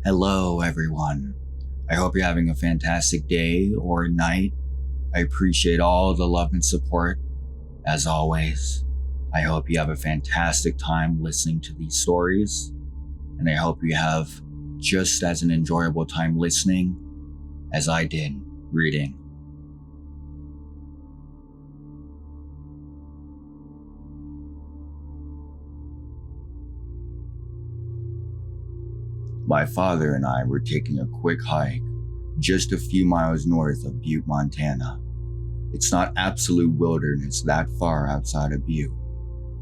Hello, everyone. I hope you're having a fantastic day or night. I appreciate all the love and support, as always. I hope you have a fantastic time listening to these stories, and I hope you have just as an enjoyable time listening as I did reading. My father and I were taking a quick hike just a few miles north of Butte, Montana. It's not absolute wilderness that far outside of Butte,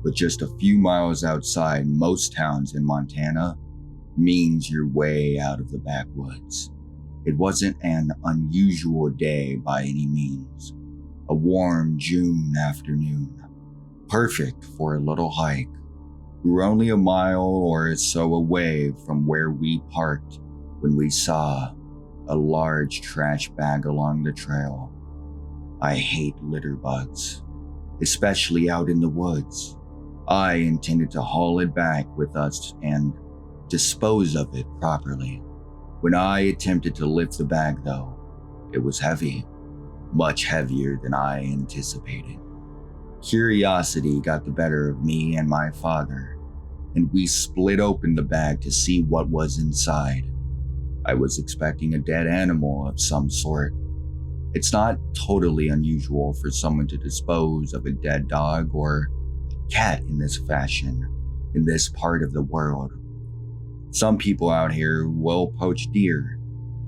but just a few miles outside most towns in Montana means you're way out of the backwoods. It wasn't an unusual day by any means. A warm June afternoon, perfect for a little hike. We were only a mile or so away from where we parked when we saw a large trash bag along the trail. I hate litter bugs, especially out in the woods. I intended to haul it back with us and dispose of it properly. When I attempted to lift the bag though, it was heavy, much heavier than I anticipated. Curiosity got the better of me and my father, and we split open the bag to see what was inside. I was expecting a dead animal of some sort. It's not totally unusual for someone to dispose of a dead dog or cat in this fashion in this part of the world. Some people out here will poach deer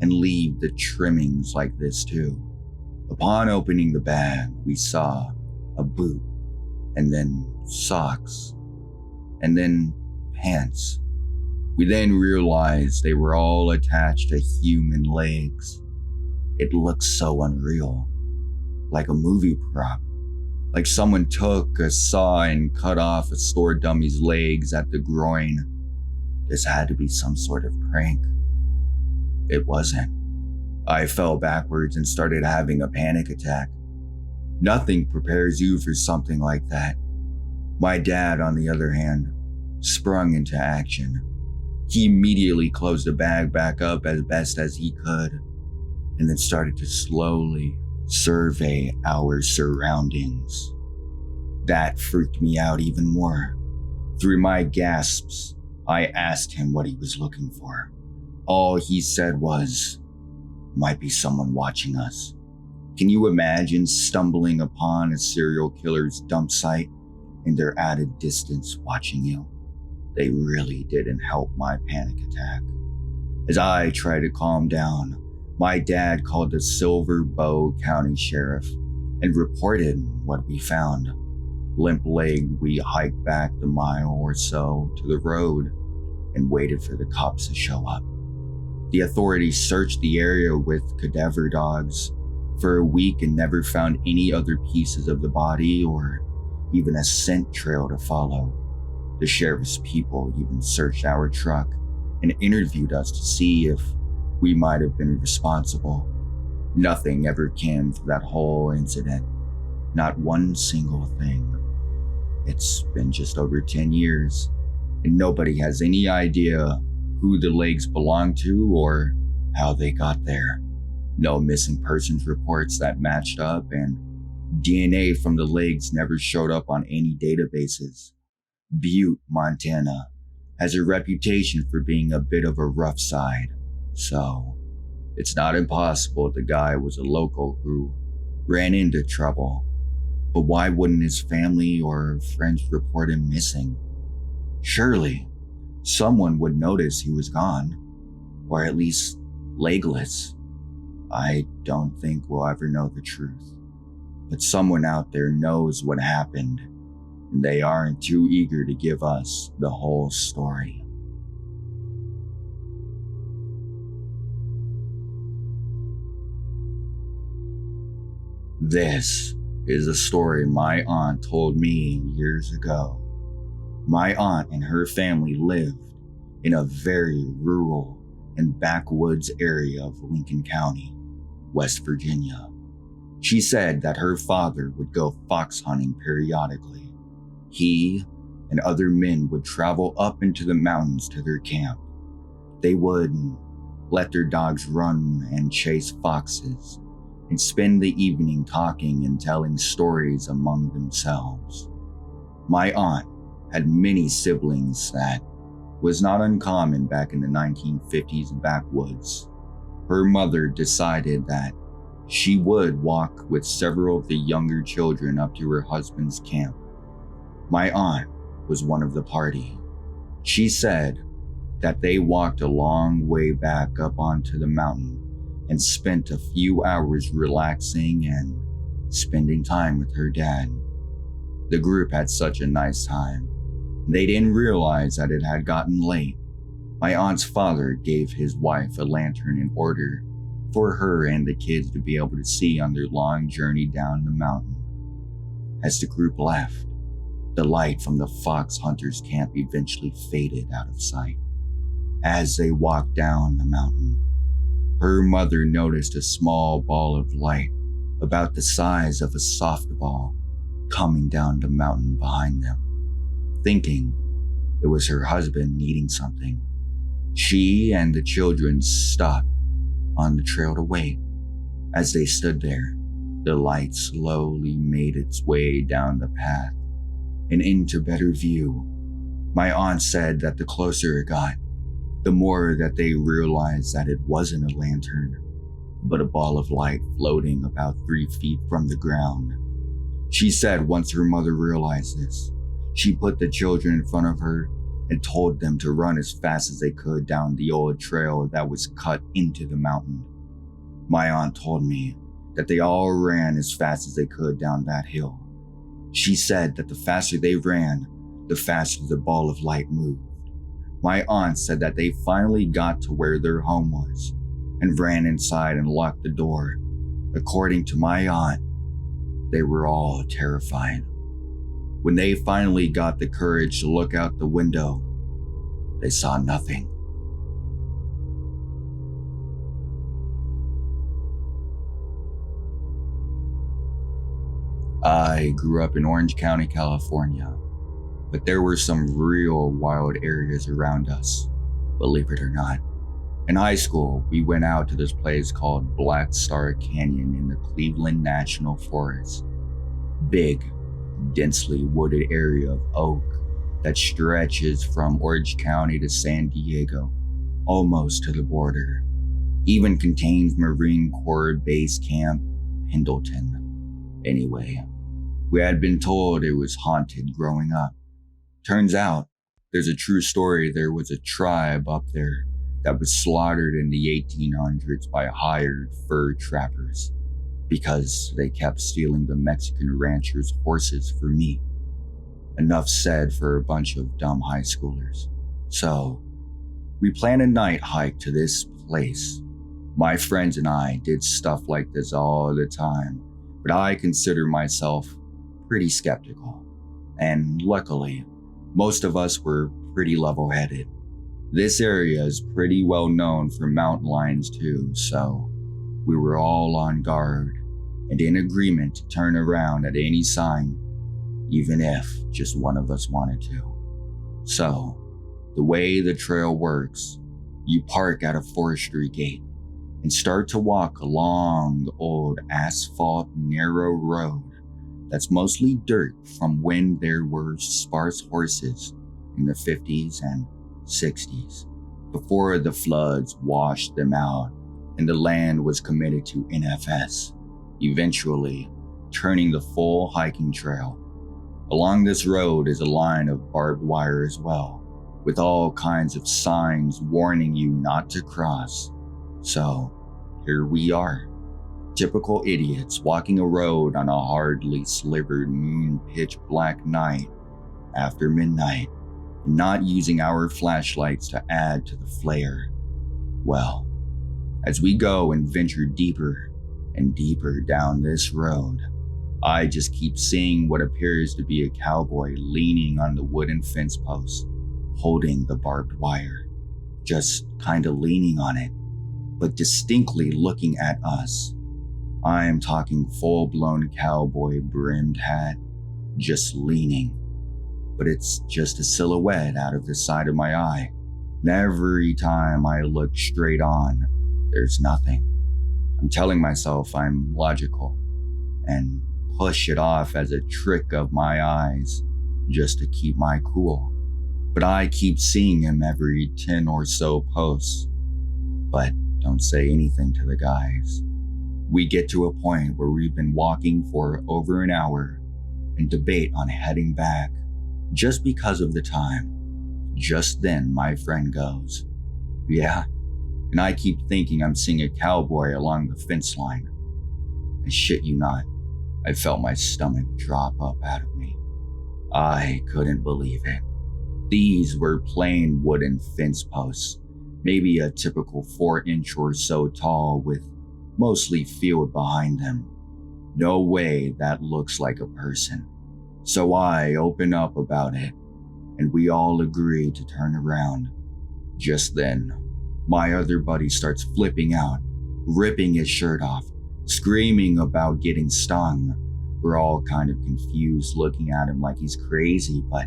and leave the trimmings like this too. Upon opening the bag, we saw a boot, and then socks, and then pants. We then realized they were all attached to human legs. It looked so unreal, like a movie prop, like someone took a saw and cut off a store dummy's legs at the groin. This had to be some sort of prank. It wasn't. I fell backwards and started having a panic attack. Nothing prepares you for something like that. My dad, on the other hand, sprung into action. He immediately closed the bag back up as best as he could, and then started to slowly survey our surroundings. That freaked me out even more. Through my gasps, I asked him what he was looking for. All he said was, "Might be someone watching us." Can you imagine stumbling upon a serial killer's dump site and they're at a distance watching you? They really didn't help my panic attack. As I tried to calm down, my dad called the Silver Bow County Sheriff and reported what we found. Limp-legged, we hiked back the mile or so to the road and waited for the cops to show up. The authorities searched the area with cadaver dogs for a week and never found any other pieces of the body or even a scent trail to follow. The sheriff's people even searched our truck and interviewed us to see if we might have been responsible. Nothing ever came from that whole incident. Not one single thing. It's been just over 10 years, and nobody has any idea who the legs belong to or how they got there. No missing persons reports that matched up, and DNA from the legs never showed up on any databases. Butte, Montana, has a reputation for being a bit of a rough side, so it's not impossible the guy was a local who ran into trouble. But why wouldn't his family or friends report him missing? Surely, someone would notice he was gone, or at least legless. I don't think we'll ever know the truth, but someone out there knows what happened, and they aren't too eager to give us the whole story. This is a story my aunt told me years ago. My aunt and her family lived in a very rural and backwoods area of Lincoln County, West Virginia. She said that her father would go fox hunting periodically. He and other men would travel up into the mountains to their camp. They would let their dogs run and chase foxes, and spend the evening talking and telling stories among themselves. My aunt had many siblings that was not uncommon back in the 1950s backwoods. Her mother decided that she would walk with several of the younger children up to her husband's camp. My aunt was one of the party. She said that they walked a long way back up onto the mountain and spent a few hours relaxing and spending time with her dad. The group had such a nice time. They didn't realize that it had gotten late. My aunt's father gave his wife a lantern in order for her and the kids to be able to see on their long journey down the mountain. As the group left, the light from the fox hunters' camp eventually faded out of sight. As they walked down the mountain, her mother noticed a small ball of light about the size of a softball coming down the mountain behind them. Thinking it was her husband needing something, she and the children stopped on the trail to wait. As they stood there, the light slowly made its way down the path and into better view. My aunt said that the closer it got, the more that they realized that it wasn't a lantern, but a ball of light floating about 3 feet from the ground. She said once her mother realized this, she put the children in front of her and told them to run as fast as they could down the old trail that was cut into the mountain. My aunt told me that they all ran as fast as they could down that hill. She said that the faster they ran, the faster the ball of light moved. My aunt said that they finally got to where their home was and ran inside and locked the door. According to my aunt, they were all terrified. When they finally got the courage to look out the window, they saw nothing. I grew up in Orange County, California, but there were some real wild areas around us, believe it or not. In high school, we went out to this place called Black Star Canyon in the Cleveland National Forest. Big, densely wooded area of oak that stretches from Orange County to San Diego, almost to the border. Even contains Marine Corps Base Camp Pendleton. Anyway, we had been told it was haunted growing up. Turns out, there's a true story. There was a tribe up there that was slaughtered in the 1800s by hired fur trappers because they kept stealing the Mexican ranchers' horses for meat. Enough said for a bunch of dumb high schoolers. So, we planned a night hike to this place. My friends and I did stuff like this all the time, but I consider myself pretty skeptical. And luckily, most of us were pretty level-headed. This area is pretty well known for mountain lions too, so we were all on guard and in agreement to turn around at any sign, even if just one of us wanted to. So, the way the trail works, you park at a forestry gate and start to walk along the old asphalt narrow road that's mostly dirt from when there were sparse horses in the 50s and 60s, before the floods washed them out and the land was committed to NFS, eventually turning the full hiking trail. Along this road is a line of barbed wire as well, with all kinds of signs warning you not to cross. So, here we are, typical idiots walking a road on a hardly slivered moon pitch black night after midnight, not using our flashlights to add to the flare. Well, as we go and venture deeper and deeper down this road, I just keep seeing what appears to be a cowboy leaning on the wooden fence post, holding the barbed wire, just kinda leaning on it, but distinctly looking at us. I am talking full-blown cowboy brimmed hat, just leaning. But it's just a silhouette out of the side of my eye, And every time I look straight on, there's nothing. I'm telling myself I'm logical and push it off as a trick of my eyes just to keep my cool. But I keep seeing him every 10 or so posts, but don't say anything to the guys. We get to a point where we've been walking for over an hour and debate on heading back just because of the time. Just then my friend goes, "Yeah," and I keep thinking I'm seeing a cowboy along the fence line. I shit you not, I felt my stomach drop up out of me. I couldn't believe it. These were plain wooden fence posts, maybe a typical 4-inch or so tall with mostly field behind them. No way that looks like a person. So I open up about it, and we all agree to turn around. Just then, my other buddy starts flipping out, ripping his shirt off, screaming about getting stung. We're all kind of confused, looking at him like he's crazy, but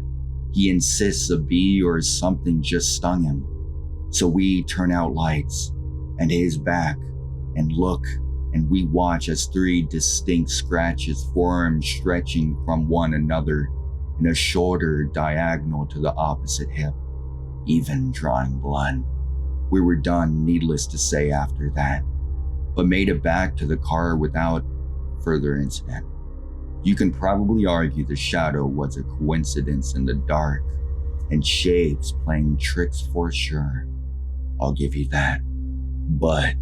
he insists a bee or something just stung him. So we turn out lights and his back and look, and we watch as 3 distinct scratches form, stretching from one another in a shoulder diagonal to the opposite hip, even drawing blood. We were done, needless to say, after that, but made it back to the car without further incident. You can probably argue the shadow was a coincidence in the dark, and shapes playing tricks for sure. I'll give you that. But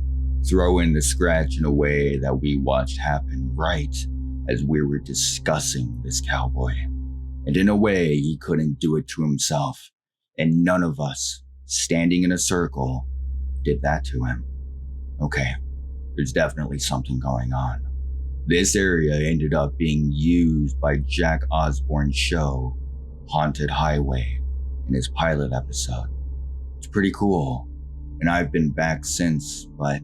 throw in the scratch in a way that we watched happen right as we were discussing this cowboy. And in a way, he couldn't do it to himself, and none of us, standing in a circle, did that to him. Okay, there's definitely something going on. This area ended up being used by Jack Osborne's show, Haunted Highway, in his pilot episode. It's pretty cool, and I've been back since, but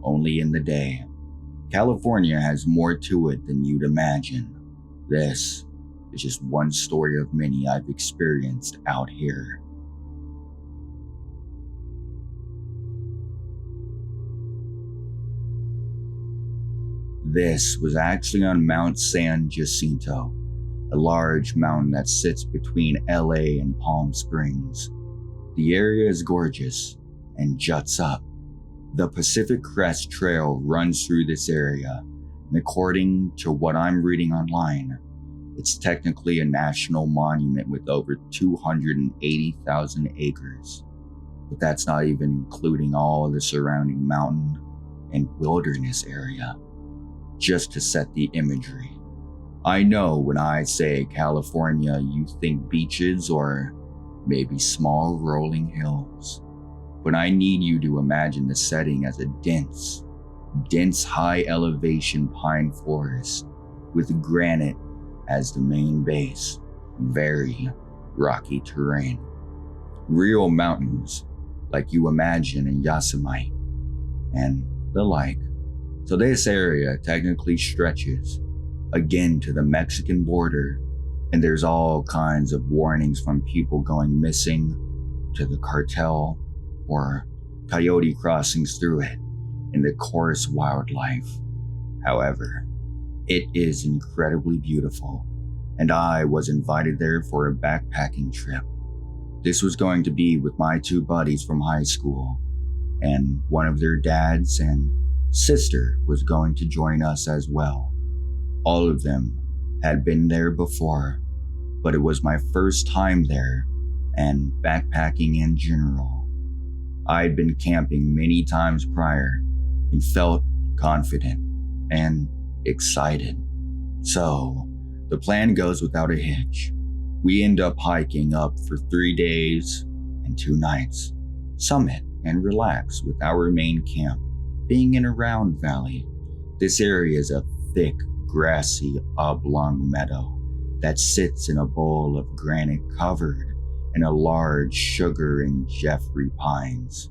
only in the day. California has more to it than you'd imagine. This is just one story of many I've experienced out here. This was actually on Mount San Jacinto, a large mountain that sits between LA and Palm Springs. The area is gorgeous and juts up. The Pacific Crest Trail runs through this area, and according to what I'm reading online, it's technically a national monument with over 280,000 acres. But that's not even including all of the surrounding mountain and wilderness area. Just to set the imagery. I know when I say California, you think beaches or maybe small rolling hills. But I need you to imagine the setting as a dense high elevation pine forest with granite as the main base. Very rocky terrain. Real mountains like you imagine in Yosemite and the like. So this area technically stretches, again, to the Mexican border, and there's all kinds of warnings from people going missing to the cartel or coyote crossings through it, and the coarse wildlife. However, it is incredibly beautiful, and I was invited there for a backpacking trip. This was going to be with my 2 buddies from high school, and one of their dads and sister was going to join us as well. All of them had been there before, but it was my first time there and backpacking in general. I'd been camping many times prior and felt confident and excited. So the plan goes without a hitch. We end up hiking up for 3 days and 2 nights, summit and relax with our main camp being in a round valley. This area is a thick, grassy, oblong meadow that sits in a bowl of granite covered in a large sugar and Jeffrey pines.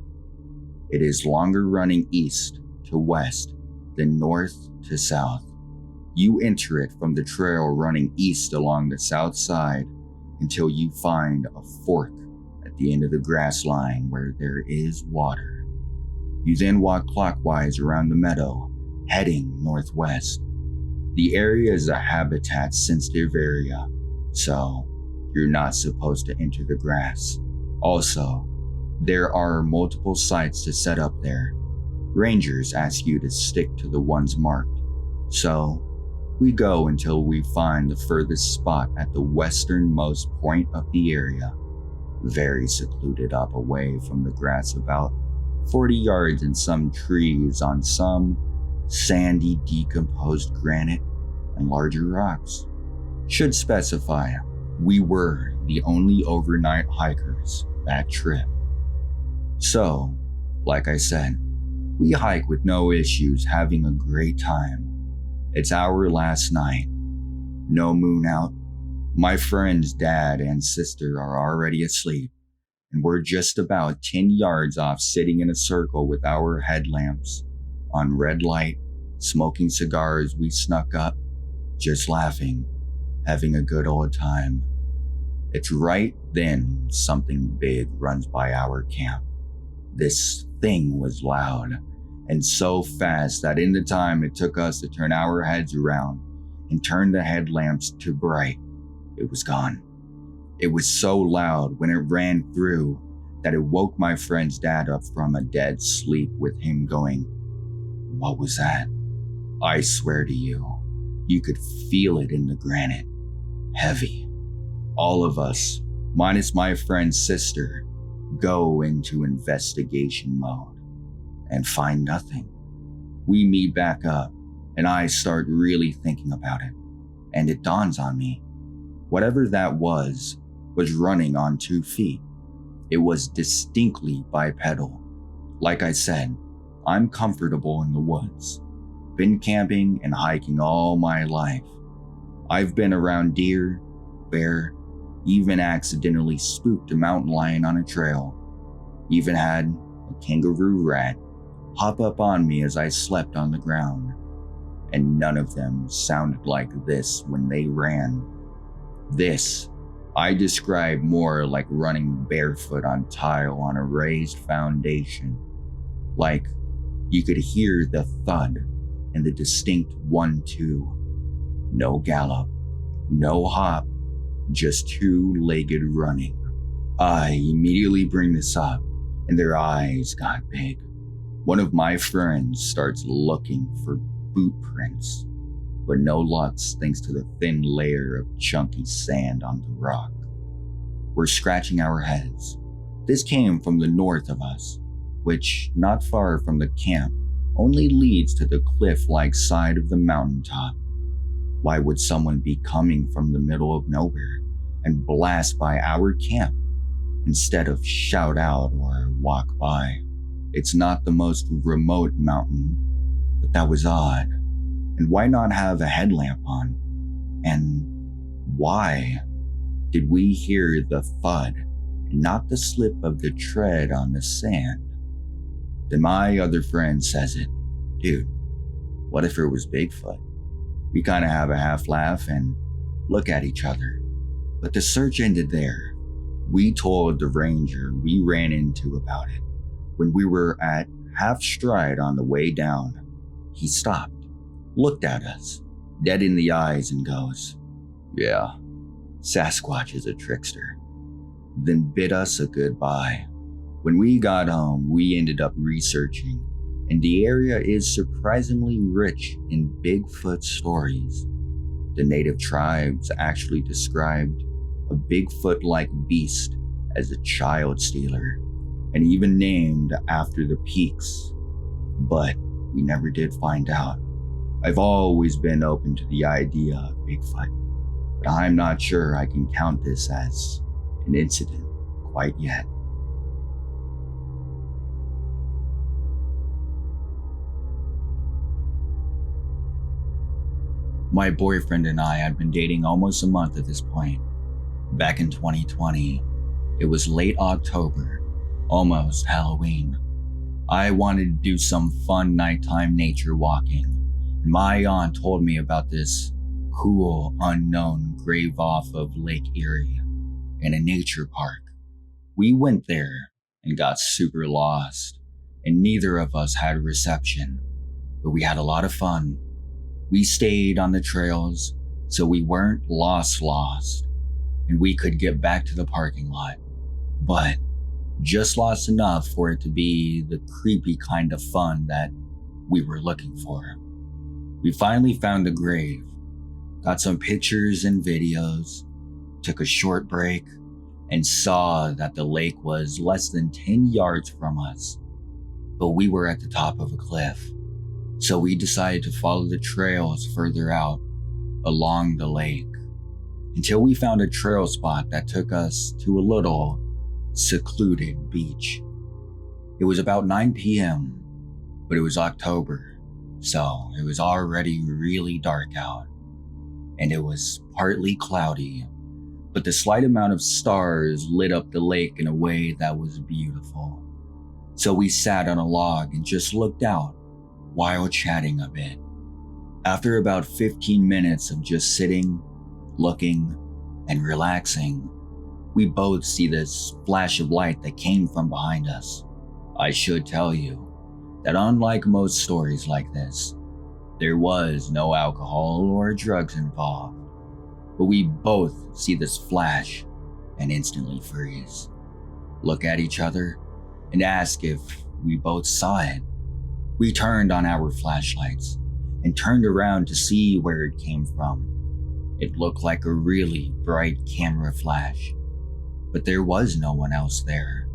It is longer running east to west than north to south. You enter it from the trail running east along the south side until you find a fork at at the end of the grass line where there is water. You then walk clockwise around the meadow, heading northwest. The area is a habitat-sensitive area, so you're not supposed to enter the grass. Also, there are multiple sites to set up there. Rangers ask you to stick to the ones marked, so we go until we find the furthest spot at the westernmost point of the area, very secluded up away from the grass, about 40 yards, in some trees on some sandy decomposed granite and larger rocks. Should specify, we were the only overnight hikers that trip. So, like I said, we hike with no issues, having a great time. It's our last night. No moon out. My friend's dad and sister are already asleep, and we're just about 10 yards off, sitting in a circle with our headlamps on red light, smoking cigars we snuck up, just laughing, having a good old time. It's right then something big runs by our camp. This thing was loud and so fast that in the time it took us to turn our heads around and turn the headlamps to bright, it was gone. It was so loud when it ran through that it woke my friend's dad up from a dead sleep, with him going, "What was that?" I swear to you, you could feel it in the granite. Heavy. All of us, minus my friend's sister, go into investigation mode and find nothing. We meet back up, and I start really thinking about it, and it dawns on me. Whatever that was running on 2 feet. It was distinctly bipedal. Like I said, I'm comfortable in the woods. Been camping and hiking all my life. I've been around deer, bear, even accidentally spooked a mountain lion on a trail. Even had a kangaroo rat hop up on me as I slept on the ground. And none of them sounded like this when they ran. This I describe more like running barefoot on tile on a raised foundation. Like you could hear the thud and the distinct 1-2. No gallop, no hop, just two-legged running. I immediately bring this up, and their eyes got big. One of my friends starts looking for boot prints, but no luck thanks to the thin layer of chunky sand on the rock. We're scratching our heads. This came from the north of us, which, not far from the camp, only leads to the cliff-like side of the mountaintop. Why would someone be coming from the middle of nowhere and blast by our camp instead of shout out or walk by? It's not the most remote mountain, but that was odd. And why not have a headlamp on? And why did we hear the thud and not the slip of the tread on the sand? Then my other friend says it. Dude, what if it was Bigfoot? We kind of have a half laugh and look at each other. But the search ended there. We told the ranger we ran into about it. When we were at half stride on the way down, he stopped, looked at us, dead in the eyes, and goes, "Yeah, Sasquatch is a trickster." Then bid us a goodbye. When we got home, we ended up researching, and the area is surprisingly rich in Bigfoot stories. The native tribes actually described a Bigfoot-like beast as a child stealer, and even named after the peaks. But we never did find out. I've always been open to the idea of Bigfoot, but I'm not sure I can count this as an incident quite yet. My boyfriend and I had been dating almost a month at this point. Back in 2020, it was late October, almost Halloween. I wanted to do some fun nighttime nature walking, and my aunt told me about this cool, unknown grave off of Lake Erie in a nature park. We went there and got super lost, and neither of us had reception, but we had a lot of fun. We stayed on the trails, so we weren't lost, and we could get back to the parking lot, but just lost enough for it to be the creepy kind of fun that we were looking for. We finally found the grave, got some pictures and videos, took a short break, and saw that the lake was less than 10 yards from us, but we were at the top of a cliff, so we decided to follow the trails further out along the lake until we found a trail spot that took us to a little secluded beach. It was about 9 p.m., but it was October, so it was already really dark out, and it was partly cloudy, but the slight amount of stars lit up the lake in a way that was beautiful. So we sat on a log and just looked out while chatting a bit. After about 15 minutes of just sitting, looking, and relaxing, we both see this flash of light that came from behind us. I should tell you that unlike most stories like this, there was no alcohol or drugs involved, but we both see this flash and instantly freeze, look at each other, and ask if we both saw it. We turned on our flashlights and turned around to see where it came from. It looked like a really bright camera flash, but there was no one else there.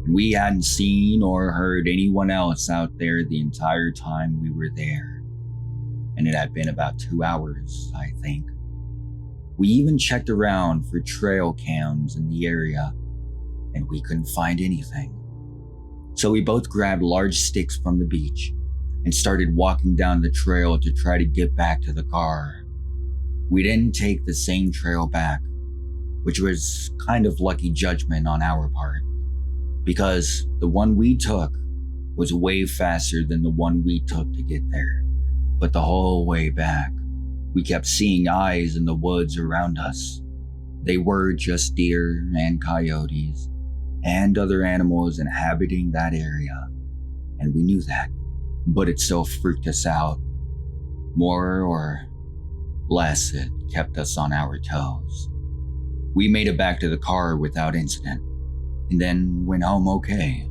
And we hadn't seen or heard anyone else out there the entire time we were there. And it had been about 2 hours, I think. We even checked around for trail cams in the area, and we couldn't find anything. So we both grabbed large sticks from the beach and started walking down the trail to try to get back to the car. We didn't take the same trail back, which was kind of lucky judgment on our part, because the one we took was way faster than the one we took to get there. But the whole way back, we kept seeing eyes in the woods around us. They were just deer and coyotes and other animals inhabiting that area, and we knew that, but it still freaked us out. More or less, it kept us on our toes. We made it back to the car without incident, and then went home okay.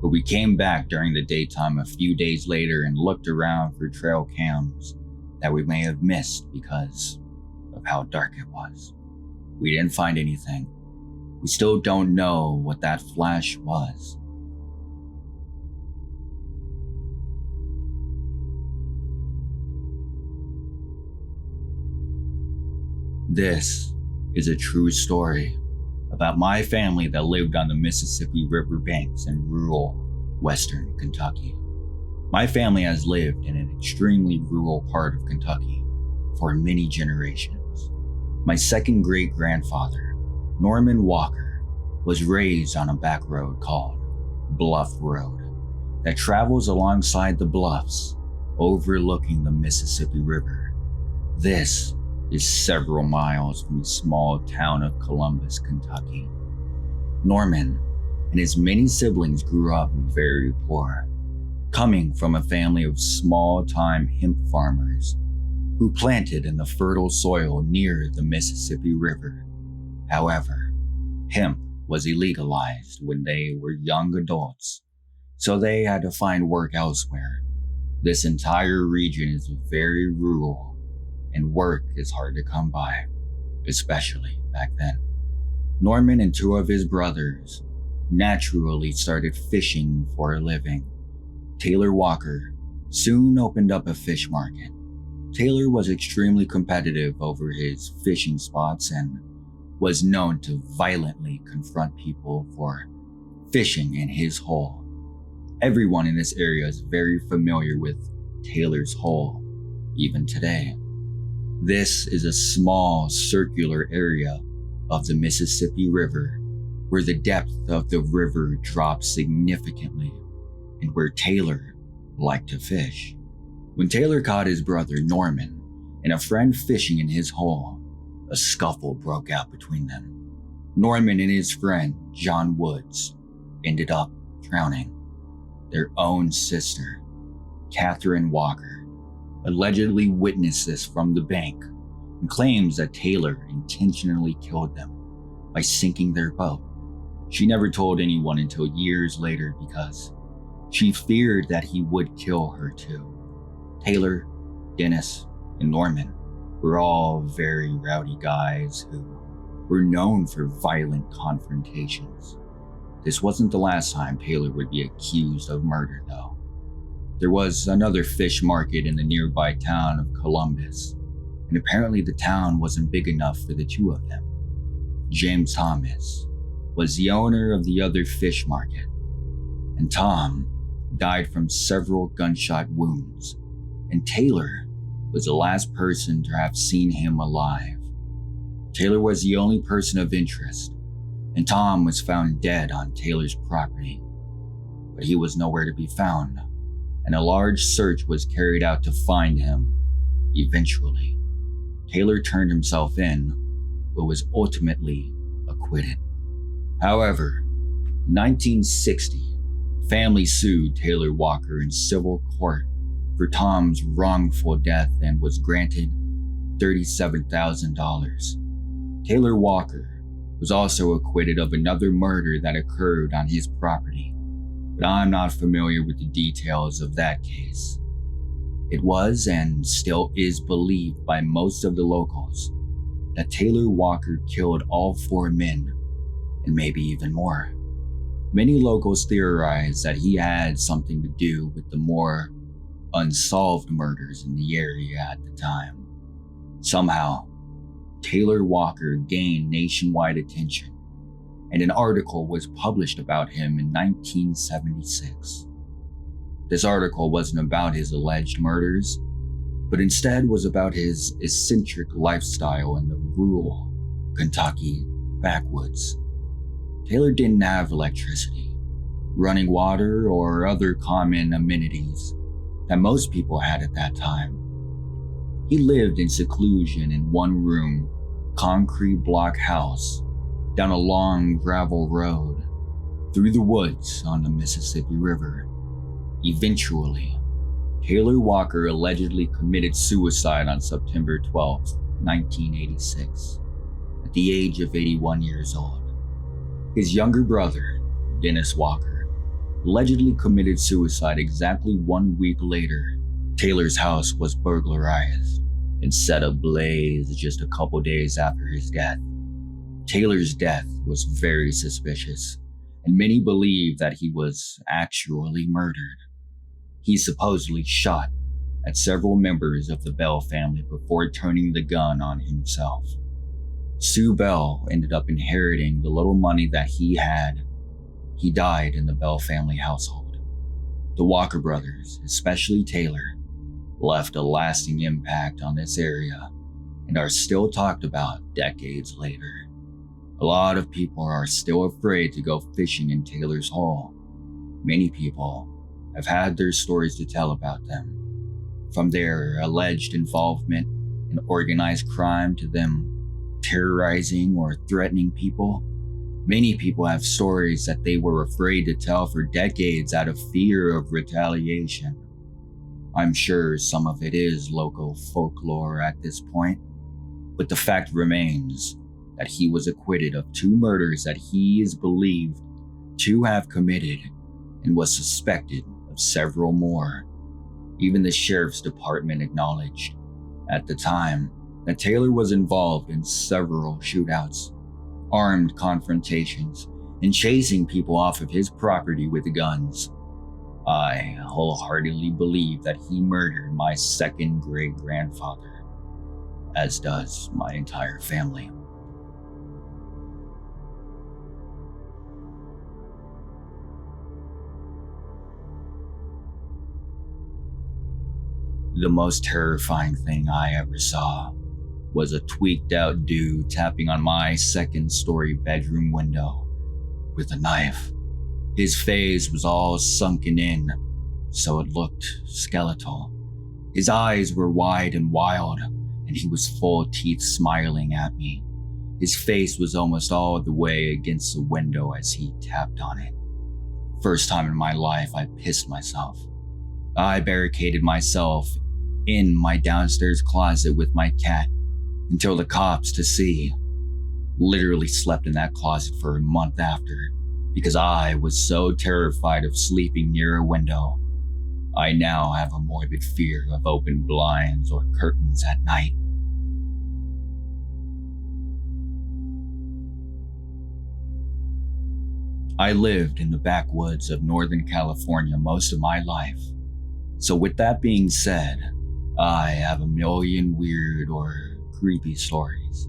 But we came back during the daytime a few days later and looked around for trail cams that we may have missed because of how dark it was. We didn't find anything. We still don't know what that flash was. This is a true story about my family that lived on the Mississippi River banks in rural western Kentucky. My family has lived in an extremely rural part of Kentucky for many generations. My second great-grandfather, Norman Walker, was raised on a back road called Bluff Road that travels alongside the bluffs overlooking the Mississippi River. This is several miles from the small town of Columbus, Kentucky. Norman and his many siblings grew up very poor, coming from a family of small-time hemp farmers who planted in the fertile soil near the Mississippi River. However, hemp was illegalized when they were young adults, so they had to find work elsewhere. This entire region is very rural, and work is hard to come by, especially back then. Norman and two of his brothers naturally started fishing for a living. Taylor Walker soon opened up a fish market. Taylor was extremely competitive over his fishing spots and was known to violently confront people for fishing in his hole. Everyone in this area is very familiar with Taylor's hole, even today. This is a small circular area of the Mississippi River where the depth of the river drops significantly and where Taylor liked to fish. When Taylor caught his brother Norman and a friend fishing in his hole, a scuffle broke out between them. Norman and his friend John Woods, ended up drowning. Their own sister, Catherine Walker, allegedly witnessed this from the bank and claims that Taylor intentionally killed them by sinking their boat. She never told anyone until years later because she feared that he would kill her too. Taylor, Dennis, and Norman were all very rowdy guys who were known for violent confrontations. This wasn't the last time Taylor would be accused of murder, though. There was another fish market in the nearby town of Columbus, and apparently the town wasn't big enough for the two of them. James Thomas was the owner of the other fish market, and Tom died from several gunshot wounds, and Taylor was the last person to have seen him alive. Taylor was the only person of interest, and Tom was found dead on Taylor's property, but he was nowhere to be found, and a large search was carried out to find him. Eventually, Taylor turned himself in, but was ultimately acquitted. However, in 1960, family sued Taylor Walker in civil court for Tom's wrongful death and was granted $37,000. Taylor Walker was also acquitted of another murder that occurred on his property, but I'm not familiar with the details of that case. It was and still is believed by most of the locals that Taylor Walker killed all four men, and maybe even more. Many locals theorize that he had something to do with the more unsolved murders in the area at the time. Somehow, Taylor Walker gained nationwide attention, and an article was published about him in 1976. This article wasn't about his alleged murders, but instead was about his eccentric lifestyle in the rural Kentucky backwoods. Taylor didn't have electricity, running water, or other common amenities that most people had at that time. He lived in seclusion in one room, concrete block house down a long gravel road through the woods on the Mississippi River. Eventually, Taylor Walker allegedly committed suicide on September 12, 1986, at the age of 81 years old. His younger brother, Dennis Walker, allegedly committed suicide exactly 1 week later. Taylor's house was burglarized and set ablaze just a couple days after his death. Taylor's death was very suspicious, and many believe that he was actually murdered. He supposedly shot at several members of the Bell family before turning the gun on himself. Sue Bell ended up inheriting the little money that he had. He died in the Bell family household. The Walker brothers, especially Taylor, left a lasting impact on this area and are still talked about decades later. A lot of people are still afraid to go fishing in Taylor's Hole. Many people have had their stories to tell about them, from their alleged involvement in organized crime to them terrorizing or threatening people. Many people have stories that they were afraid to tell for decades out of fear of retaliation. I'm sure some of it is local folklore at this point, but the fact remains that he was acquitted of 2 murders that he is believed to have committed and was suspected of several more. Even the sheriff's department acknowledged at the time that Taylor was involved in several shootouts, armed confrontations, and chasing people off of his property with guns. I wholeheartedly believe that he murdered my second great-grandfather, as does my entire family. The most terrifying thing I ever saw was a tweaked out dude tapping on my second-story bedroom window with a knife. His face was all sunken in, so it looked skeletal. His eyes were wide and wild, and he was full teeth smiling at me. His face was almost all the way against the window as he tapped on it. First time in my life I pissed myself. I barricaded myself in my downstairs closet with my cat until the cops to see. Literally slept in that closet for a month after because I was so terrified of sleeping near a window. I now have a morbid fear of open blinds or curtains at night. I lived in the backwoods of Northern California most of my life. So with that being said, I have a million weird or creepy stories,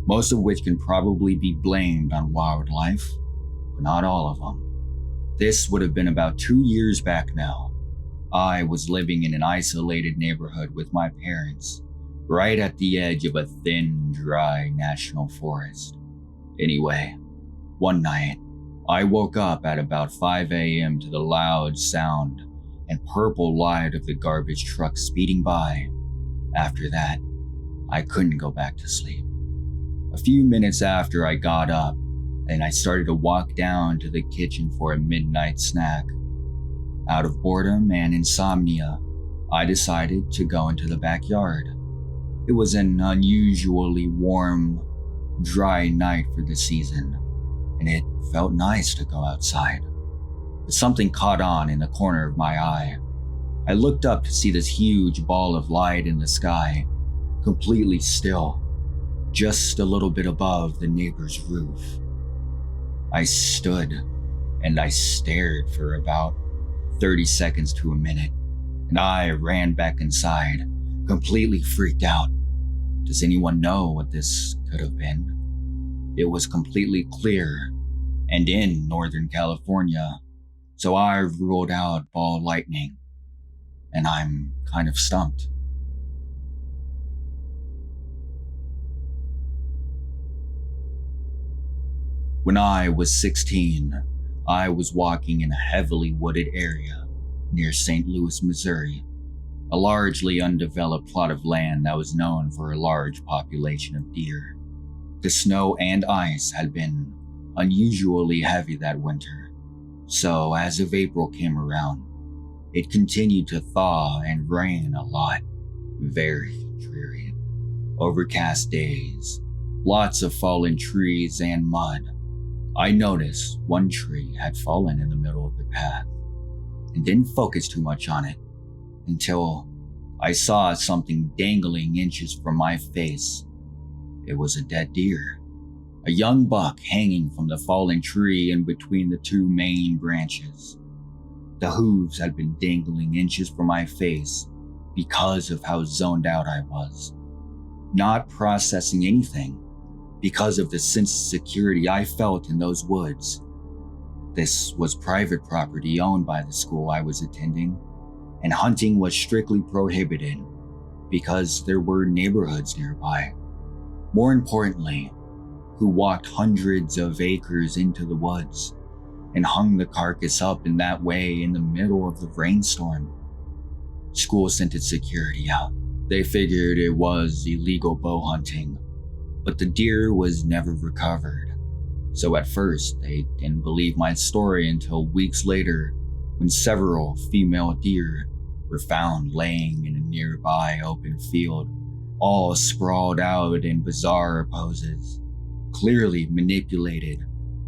most of which can probably be blamed on wildlife, but not all of them. This would have been about 2 years back now. I was living in an isolated neighborhood with my parents, right at the edge of a thin, dry national forest. Anyway, one night, I woke up at about 5 a.m. to the loud sound and purple light of the garbage truck speeding by. After that, I couldn't go back to sleep. A few minutes after I got up, and I started to walk down to the kitchen for a midnight snack. Out of boredom and insomnia, I decided to go into the backyard. It was an unusually warm, dry night for the season, and it felt nice to go outside. But something caught on in the corner of my eye. I looked up to see this huge ball of light in the sky, completely still, just a little bit above the neighbor's roof. I stood and I stared for about 30 seconds to a minute, and I ran back inside, completely freaked out. Does anyone know what this could have been? It was completely clear and in Northern California, so I ruled out ball lightning, and I'm kind of stumped. When I was 16, I was walking in a heavily wooded area near St. Louis, Missouri, a largely undeveloped plot of land that was known for a large population of deer. The snow and ice had been unusually heavy that winter, so as of April came around, it continued to thaw and rain a lot. Very dreary. Overcast days, lots of fallen trees and mud. I noticed one tree had fallen in the middle of the path and didn't focus too much on it until I saw something dangling inches from my face. It was a dead deer, a young buck hanging from the fallen tree in between the two main branches. The hooves had been dangling inches from my face because of how zoned out I was, not processing anything because of the sense of security I felt in those woods. This was private property owned by the school I was attending, and hunting was strictly prohibited because there were neighborhoods nearby. More importantly, who walked hundreds of acres into the woods and hung the carcass up in that way in the middle of the rainstorm. School sent its security out. They figured it was illegal bow hunting, but the deer was never recovered. So at first, they didn't believe my story until weeks later, when several female deer were found laying in a nearby open field, all sprawled out in bizarre poses, clearly manipulated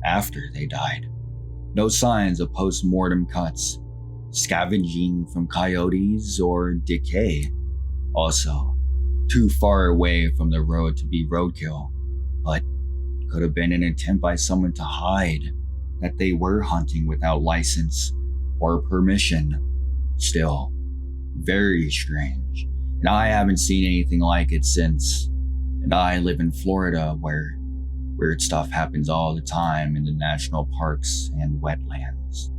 after they died. No signs of post-mortem cuts, scavenging from coyotes, or decay. Also, too far away from the road to be roadkill, but could have been an attempt by someone to hide that they were hunting without license or permission. Still, very strange, and I haven't seen anything like it since. And I live in Florida, where weird stuff happens all the time in the national parks and wetlands.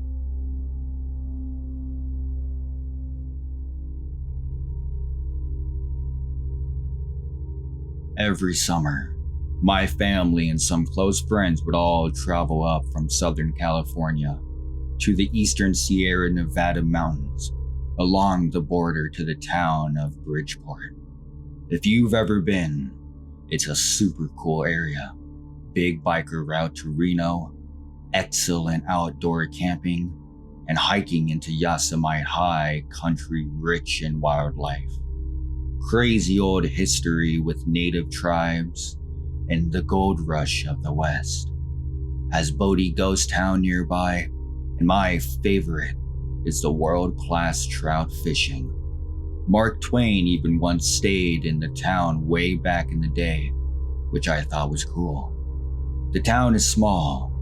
Every summer, my family and some close friends would all travel up from Southern California to the eastern Sierra Nevada mountains along the border to the town of Bridgeport. If you've ever been, it's a super cool area. big biker route to Reno, excellent outdoor camping, and hiking into Yosemite High country rich in wildlife. Crazy old history with native tribes and the gold rush of the West. Has Bodie Ghost Town nearby, and my favorite is the world-class trout fishing. Mark Twain even once stayed in the town way back in the day, which I thought was cool. The town is small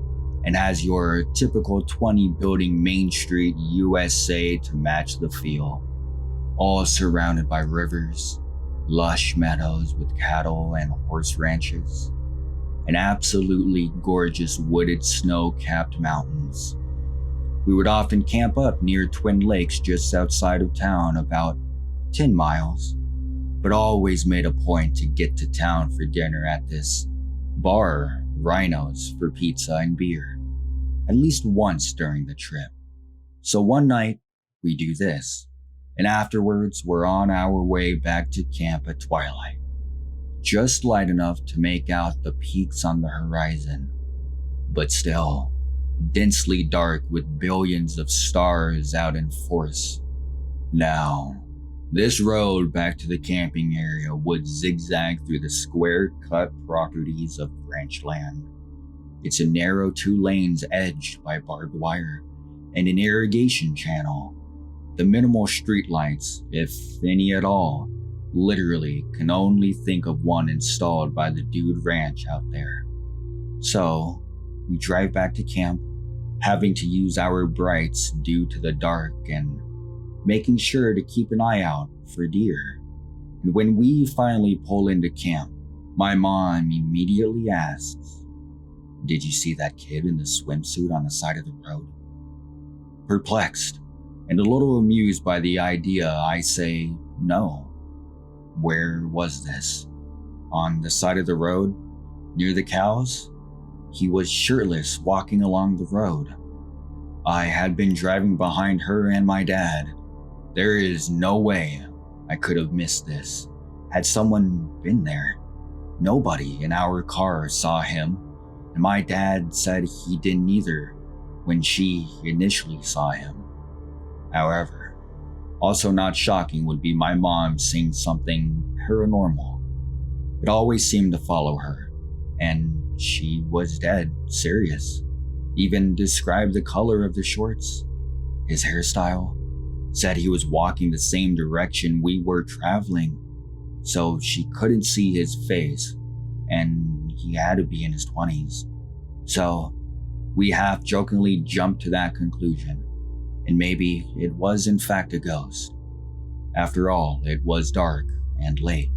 and has your typical 20-building Main Street USA to match the feel, all surrounded by rivers, lush meadows with cattle and horse ranches, and absolutely gorgeous wooded snow-capped mountains. We would often camp up near Twin Lakes just outside of town, about 10 miles, but always made a point to get to town for dinner at this bar, Rhinos, for pizza and beer, at least once during the trip. So one night, we do this, and afterwards we're on our way back to camp at twilight, just light enough to make out the peaks on the horizon, but still densely dark with billions of stars out in force. Now, this road back to the camping area would zigzag through the square-cut properties of ranch land. It's a narrow 2 lanes edged by barbed wire and an irrigation channel. The minimal streetlights, if any at all, literally can only think of one installed by the Dude Ranch out there. So, we drive back to camp, having to use our brights due to the dark and making sure to keep an eye out for deer. And when we finally pull into camp, my mom immediately asks, "Did you see that kid in the swimsuit on the side of the road?" Perplexed and a little amused by the idea, I say, "No." "Where was this? On the side of the road? Near the cows?" He was shirtless walking along the road. I had been driving behind her and my dad. There is no way I could have missed this. Had someone been there? Nobody in our car saw him, and my dad said he didn't either when she initially saw him. However, also not shocking would be my mom seeing something paranormal. It always seemed to follow her, and she was dead serious. Even described the color of the shorts, his hairstyle, said he was walking the same direction we were traveling, so she couldn't see his face, and he had to be in his 20s. So we half-jokingly jumped to that conclusion, and maybe it was in fact a ghost. After all, it was dark and late.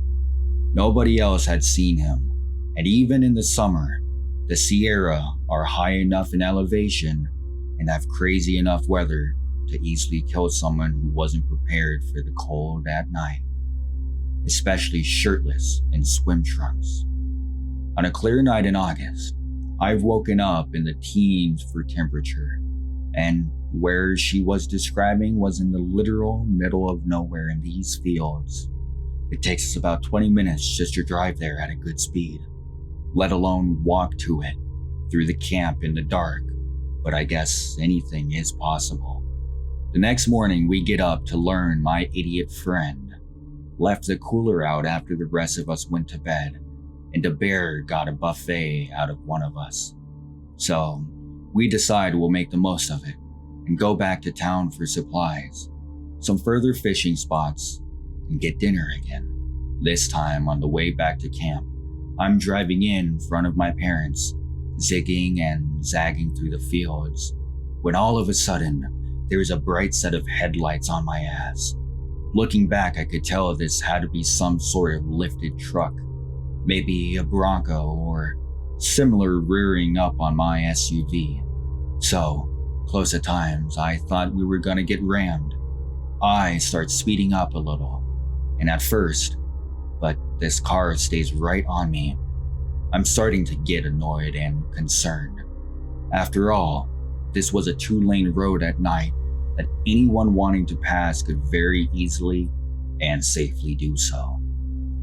Nobody else had seen him, and even in the summer, the Sierra are high enough in elevation and have crazy enough weather to easily kill someone who wasn't prepared for the cold at night, especially shirtless in swim trunks. On a clear night in August, I've woken up in the teens for temperature, and where she was describing was in the literal middle of nowhere in these fields. It takes us about 20 minutes just to drive there at a good speed, let alone walk to it through the camp in the dark, but I guess anything is possible. The next morning, we get up to learn my idiot friend left the cooler out after the rest of us went to bed, and a bear got a buffet out of one of us. So we decide we'll make the most of it and go back to town for supplies, some further fishing spots, and get dinner again. This time on the way back to camp, I'm driving in front of my parents, zigging and zagging through the fields, when all of a sudden, there's a bright set of headlights on my ass. Looking back, I could tell this had to be some sort of lifted truck, maybe a Bronco or similar rearing up on my SUV. So, close at times, I thought we were gonna get rammed. I start speeding up a little, and at first, but this car stays right on me. I'm starting to get annoyed and concerned. After all, this was a 2-lane road at night that anyone wanting to pass could very easily and safely do so.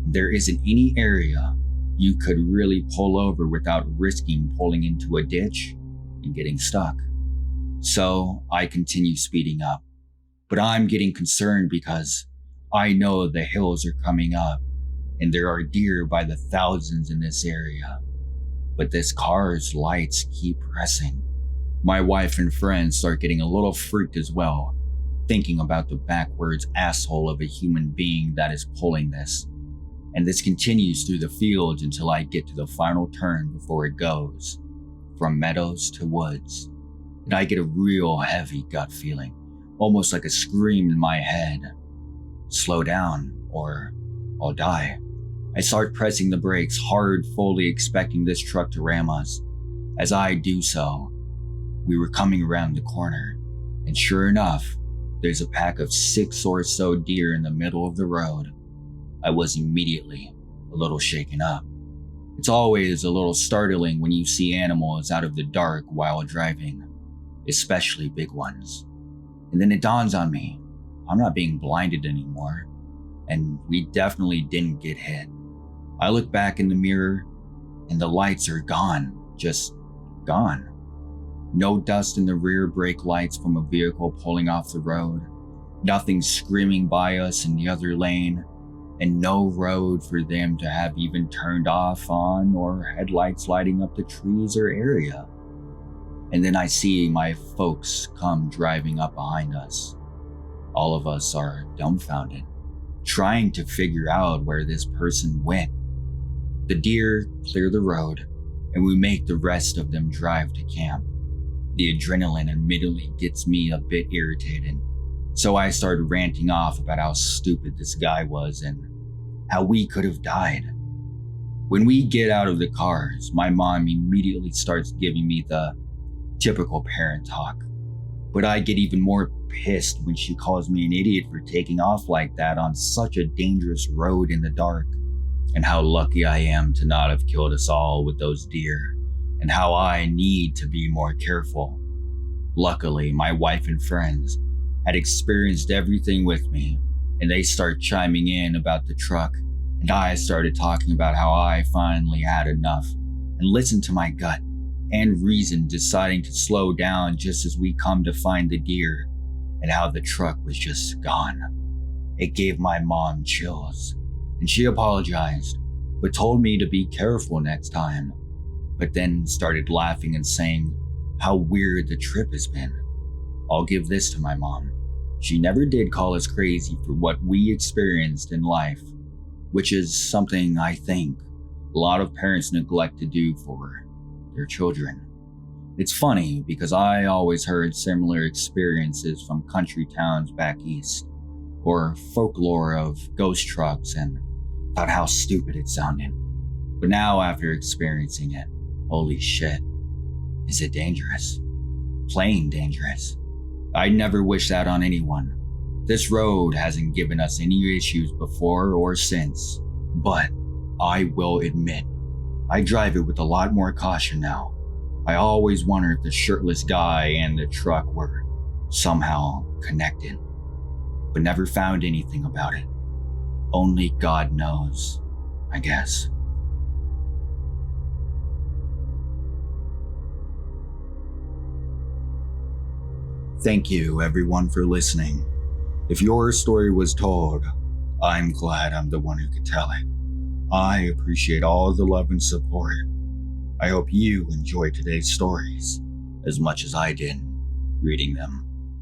There isn't any area you could really pull over without risking pulling into a ditch and getting stuck. So I continue speeding up, but I'm getting concerned because I know the hills are coming up and there are deer by the thousands in this area. But this car's lights keep pressing. My wife and friends start getting a little freaked as well, thinking about the backwards asshole of a human being that is pulling this. And this continues through the fields until I get to the final turn before it goes from meadows to woods. And I get a real heavy gut feeling, almost like a scream in my head. Slow down or I'll die. I start pressing the brakes hard, fully expecting this truck to ram us. As I do so, we were coming around the corner, and sure enough, there's a pack of 6 or so deer in the middle of the road. I was immediately a little shaken up. It's always a little startling when you see animals out of the dark while driving, especially big ones. And then it dawns on me, I'm not being blinded anymore, and we definitely didn't get hit. I look back in the mirror and the lights are gone, just gone. No dust in the rear brake lights from a vehicle pulling off the road, nothing screaming by us in the other lane, and no road for them to have even turned off on or headlights lighting up the trees or area. And then I see my folks come driving up behind us. All of us are dumbfounded, trying to figure out where this person went. The deer clear the road, and we make the rest of them drive to camp. The adrenaline immediately gets me a bit irritated, so I started ranting off about how stupid this guy was and how we could have died. When we get out of the cars, my mom immediately starts giving me the typical parent talk, but I get even more pissed when she calls me an idiot for taking off like that on such a dangerous road in the dark, and how lucky I am to not have killed us all with those deer, and how I need to be more careful. Luckily, my wife and friends had experienced everything with me, and they start chiming in about the truck, and I started talking about how I finally had enough and listened to my gut and reason, deciding to slow down just as we come to find the deer, and how the truck was just gone. It gave my mom chills, and she apologized, but told me to be careful next time, but then started laughing and saying how weird the trip has been. I'll give this to my mom. She never did call us crazy for what we experienced in life, which is something I think a lot of parents neglect to do for their children. It's funny because I always heard similar experiences from country towns back east, or folklore of ghost trucks, and thought how stupid it sounded. But now after experiencing it, holy shit, is it dangerous? Plain dangerous. I'd never wish that on anyone. This road hasn't given us any issues before or since, but I will admit, I drive it with a lot more caution now. I always wonder if the shirtless guy and the truck were somehow connected, but never found anything about it. Only God knows, I guess. Thank you, everyone, for listening. If your story was told, I'm glad I'm the one who could tell it. I appreciate all the love and support. I hope you enjoyed today's stories as much as I did reading them.